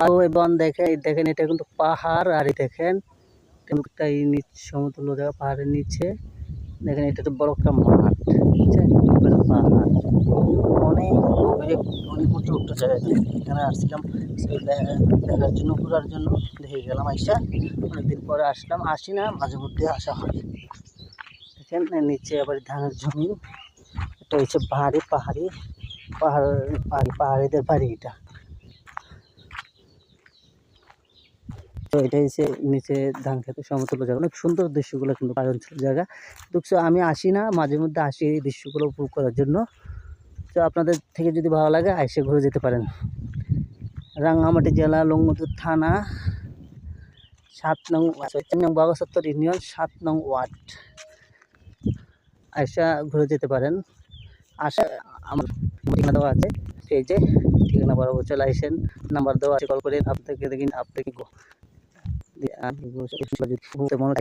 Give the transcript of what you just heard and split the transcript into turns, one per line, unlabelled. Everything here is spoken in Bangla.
আর ওই বন দেখেন, দেখেন এটা কিন্তু পাহাড়, আর এই দেখেন একটা নিচ সমতুল্য জায়গা পাহাড়ের নিচে দেখেন এটা তো বড় একটা মাঠ, বুঝছেন? পাহাড় অনেক অনেক উঁচু উঁচু জায়গা। এখানে আসছিলাম দেখার জন্য, ঘোরার জন্য। দেখে গেলাম আইসা, অনেকদিন পরে আসলাম, আসি না মাঝে মধ্যে আসা হয়। দেখেন নিচে আবার ধানের জমি, এটা হচ্ছে পাহাড়িদের বাড়ি এটা। তো এটা হচ্ছে নিচে ধান খেতে সমতুল্য জায়গা, অনেক সুন্দর দৃশ্যগুলো, কিন্তু পাহাড় অঞ্চলের জায়গা। তো আমি আসি না, মাঝে মধ্যে আসি এই দৃশ্যগুলো উপভোগ করার জন্য। তো আপনাদের থেকে যদি ভালো লাগে আইসে ঘুরে যেতে পারেন। রাঙ্গামাটি জেলা, লংগদু থানা, 7 নং বাগাসত্তর ইউনিয়ন, 7 নং ওয়ার্ড। আইসা ঘুরে যেতে পারেন। আসা আমার ঠিকানা দেওয়া আছে, সেই যে ঠিকানা বরাবর চলে আসেন, নাম্বার দেওয়া আছে, কল করে আপনাকে দেখেন, আপনাকে মনে